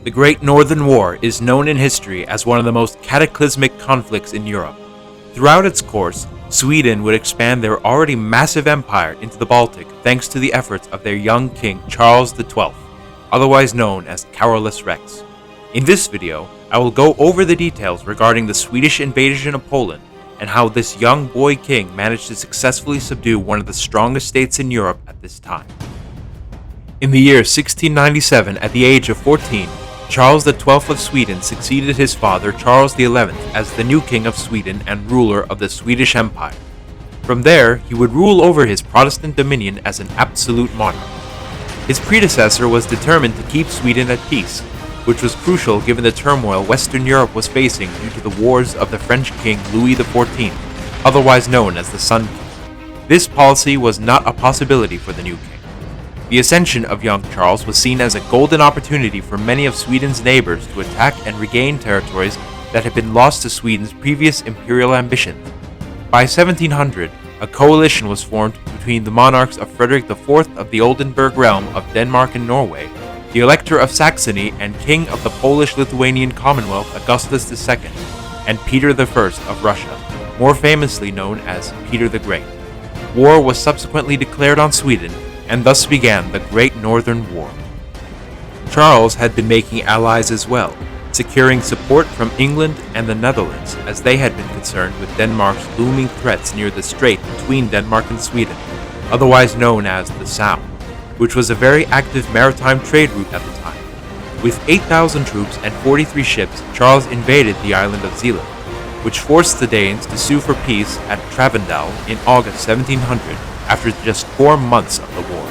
The Great Northern War is known in history as one of the most cataclysmic conflicts in Europe. Throughout its course, Sweden would expand their already massive empire into the Baltic thanks to the efforts of their young king Charles XII, otherwise known as Carolus Rex. In this video, I will go over the details regarding the Swedish invasion of Poland and how this young boy king managed to successfully subdue one of the strongest states in Europe at this time. In the year 1697, at the age of 14, Charles XII of Sweden succeeded his father Charles XI as the new king of Sweden and ruler of the Swedish Empire. From there, he would rule over his Protestant dominion as an absolute monarch. His predecessor was determined to keep Sweden at peace, which was crucial given the turmoil Western Europe was facing due to the wars of the French king Louis XIV, otherwise known as the Sun King. This policy was not a possibility for the new king. The ascension of young Charles was seen as a golden opportunity for many of Sweden's neighbors to attack and regain territories that had been lost to Sweden's previous imperial ambitions. By 1700, a coalition was formed between the monarchs of Frederick IV of the Oldenburg realm of Denmark and Norway, the Elector of Saxony and King of the Polish-Lithuanian Commonwealth Augustus II, and Peter I of Russia, more famously known as Peter the Great. War was subsequently declared on Sweden, and thus began the Great Northern War. Charles had been making allies as well, securing support from England and the Netherlands as they had been concerned with Denmark's looming threats near the strait between Denmark and Sweden, otherwise known as the Sound, which was a very active maritime trade route at the time. With 8,000 troops and 43 ships, Charles invaded the island of Zealand, which forced the Danes to sue for peace at Travendal in August 1700, after just 4 months of the war.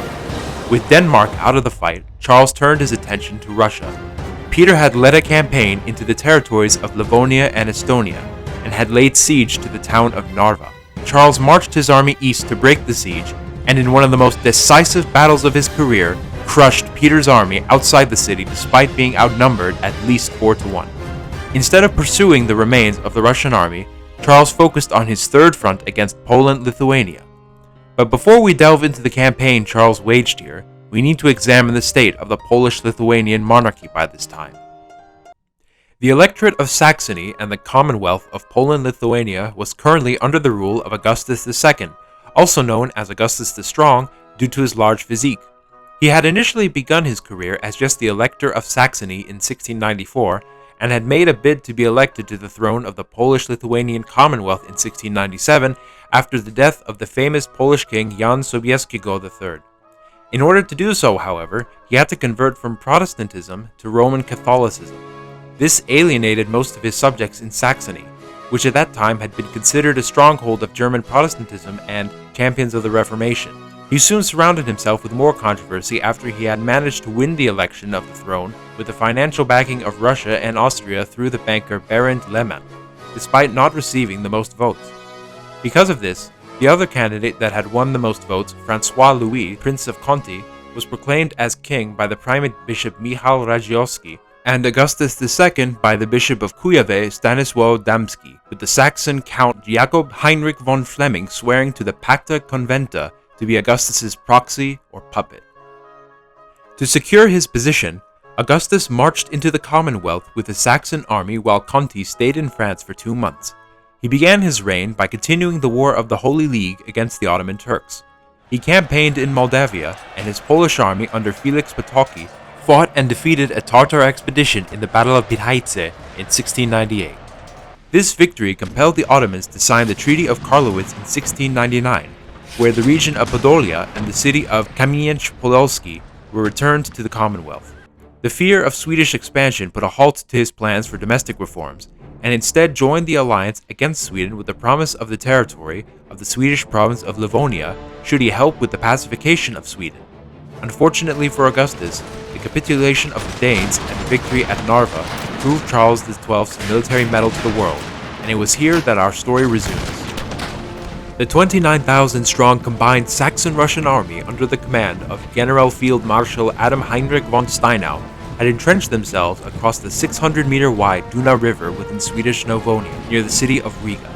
With Denmark out of the fight, Charles turned his attention to Russia. Peter had led a campaign into the territories of Livonia and Estonia, and had laid siege to the town of Narva. Charles marched his army east to break the siege, and in one of the most decisive battles of his career, crushed Peter's army outside the city despite being outnumbered at least 4-1. Instead of pursuing the remains of the Russian army, Charles focused on his third front against Poland-Lithuania. But before we delve into the campaign Charles waged here, we need to examine the state of the Polish-Lithuanian monarchy by this time. The Electorate of Saxony and the Commonwealth of Poland-Lithuania was currently under the rule of Augustus II, also known as Augustus the Strong due to his large physique. He had initially begun his career as just the Elector of Saxony in 1694, and had made a bid to be elected to the throne of the Polish-Lithuanian Commonwealth in 1697 after the death of the famous Polish king Jan Sobieskiego III. In order to do so, however, he had to convert from Protestantism to Roman Catholicism. This alienated most of his subjects in Saxony, which at that time had been considered a stronghold of German Protestantism and champions of the Reformation. He soon surrounded himself with more controversy after he had managed to win the election of the throne with the financial backing of Russia and Austria through the banker Baron Lehmann, despite not receiving the most votes. Because of this, the other candidate that had won the most votes, Francois Louis, Prince of Conti, was proclaimed as king by the primate bishop Michał Radziowski, and Augustus II by the bishop of Kujawy Stanisław Damski, with the Saxon Count Jakob Heinrich von Flemming swearing to the Pacta Conventa to be Augustus's proxy or puppet. To secure his position, Augustus marched into the Commonwealth with a Saxon army while Conti stayed in France for 2 months. He began his reign by continuing the War of the Holy League against the Ottoman Turks. He campaigned in Moldavia, and his Polish army under Felix Potocki fought and defeated a Tartar expedition in the Battle of Bihaice in 1698. This victory compelled the Ottomans to sign the Treaty of Karlowitz in 1699, where the region of Podolia and the city of Kamieniec-Podolski were returned to the Commonwealth. The fear of Swedish expansion put a halt to his plans for domestic reforms, and instead joined the alliance against Sweden with the promise of the territory of the Swedish province of Livonia should he help with the pacification of Sweden. Unfortunately for Augustus, the capitulation of the Danes and the victory at Narva proved Charles XII's military mettle to the world, and it was here that our story resumes. The 29,000-strong combined Saxon-Russian army under the command of General Field Marshal Adam Heinrich von Steinau had entrenched themselves across the 600-meter-wide Düna River within Swedish Livonia, near the city of Riga.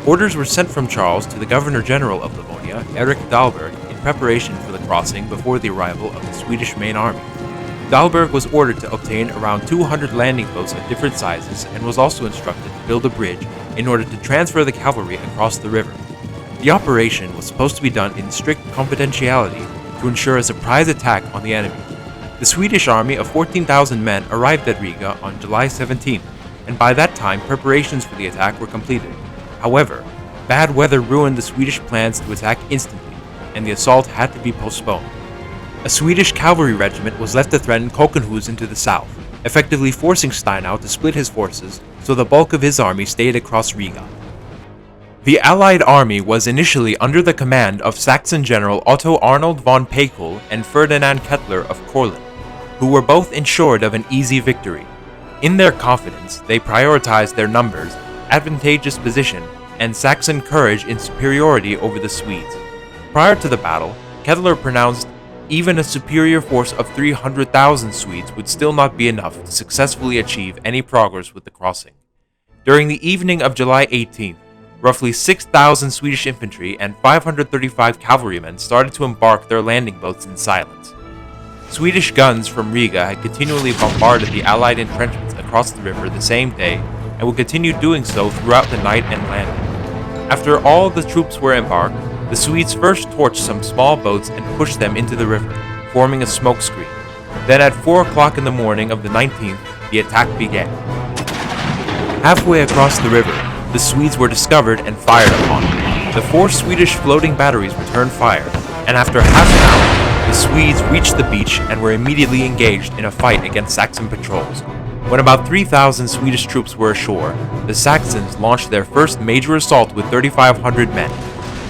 Orders were sent from Charles to the Governor-General of Livonia, Erik Dahlberg, in preparation for the crossing before the arrival of the Swedish main army. Dahlberg was ordered to obtain around 200 landing boats of different sizes and was also instructed to build a bridge in order to transfer the cavalry across the river. The operation was supposed to be done in strict confidentiality to ensure a surprise attack on the enemy. The Swedish army of 14,000 men arrived at Riga on July 17th, and by that time preparations for the attack were completed. However, bad weather ruined the Swedish plans to attack instantly, and the assault had to be postponed. A Swedish cavalry regiment was left to threaten Kockenhusen to the south, effectively forcing Steinau to split his forces so the bulk of his army stayed across Riga. The Allied army was initially under the command of Saxon General Otto Arnold von Pekel and Ferdinand Kettler of Courland, who were both ensured of an easy victory. In their confidence, they prioritized their numbers, advantageous position, and Saxon courage in superiority over the Swedes. Prior to the battle, Kettler pronounced even a superior force of 300,000 Swedes would still not be enough to successfully achieve any progress with the crossing. During the evening of July 18th, roughly 6,000 Swedish infantry and 535 cavalrymen started to embark their landing boats in silence. Swedish guns from Riga had continually bombarded the Allied entrenchments across the river the same day and would continue doing so throughout the night and landing. After all the troops were embarked, the Swedes first torched some small boats and pushed them into the river, forming a smoke screen. Then at 4 o'clock in the morning of the 19th, the attack began. Halfway across the river, the Swedes were discovered and fired upon. The 4 Swedish floating batteries returned fire, and after half an hour, the Swedes reached the beach and were immediately engaged in a fight against Saxon patrols. When about 3,000 Swedish troops were ashore, the Saxons launched their first major assault with 3,500 men.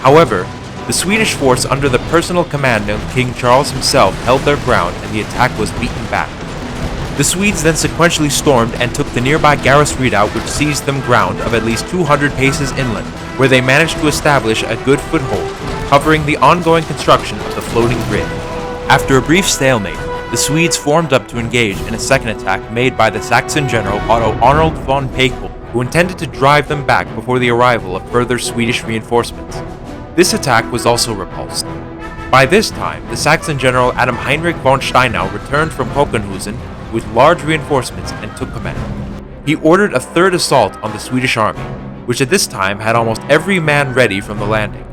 However, the Swedish force under the personal command of King Charles himself held their ground and the attack was beaten back. The Swedes then sequentially stormed and took the nearby Garris redoubt, which seized them ground of at least 200 paces inland, where they managed to establish a good foothold, covering the ongoing construction of the floating bridge. After a brief stalemate, the Swedes formed up to engage in a second attack made by the Saxon general Otto Arnold von Pekel, who intended to drive them back before the arrival of further Swedish reinforcements. This attack was also repulsed. By this time, the Saxon general Adam Heinrich von Steinau returned from Kockenhusen with large reinforcements and took command. He ordered a third assault on the Swedish army, which at this time had almost every man ready from the landing.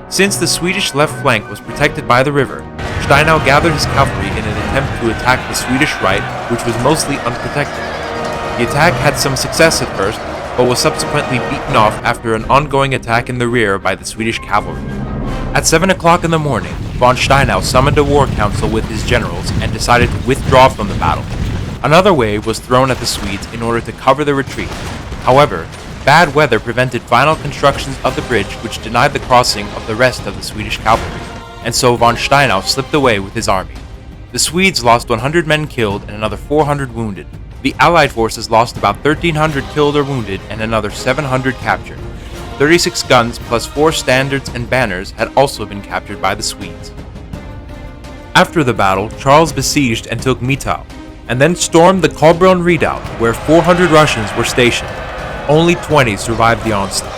Since the Swedish left flank was protected by the river, Steinau gathered his cavalry in an attempt to attack the Swedish right, which was mostly unprotected. The attack had some success at first, but was subsequently beaten off after an ongoing attack in the rear by the Swedish cavalry. At 7 o'clock in the morning, von Steinau summoned a war council with his generals and decided to withdraw from the battle. Another wave was thrown at the Swedes in order to cover the retreat. However, bad weather prevented final constructions of the bridge, which denied the crossing of the rest of the Swedish cavalry, and so von Steinau slipped away with his army. The Swedes lost 100 men killed and another 400 wounded. The Allied forces lost about 1,300 killed or wounded and another 700 captured. 36 guns plus 4 standards and banners had also been captured by the Swedes. After the battle, Charles besieged and took Mitau, and then stormed the Kolbrunn redoubt, where 400 Russians were stationed. Only 20 survived the onslaught.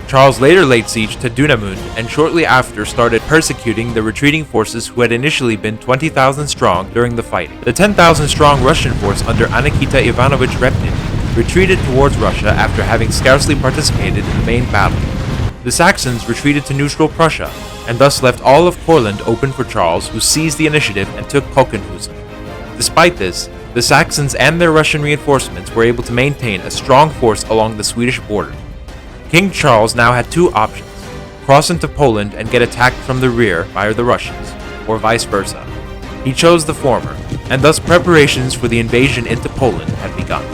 Charles later laid siege to Düna and shortly after started persecuting the retreating forces who had initially been 20,000 strong during the fighting. The 10,000 strong Russian force under Anikita Ivanovich Repnin retreated towards Russia after having scarcely participated in the main battle. The Saxons retreated to neutral Prussia, and thus left all of Courland open for Charles, who seized the initiative and took Kockenhusen. Despite this, the Saxons and their Russian reinforcements were able to maintain a strong force along the Swedish border. King Charles now had 2 options: cross into Poland and get attacked from the rear by the Russians, or vice versa. He chose the former, and thus preparations for the invasion into Poland had begun.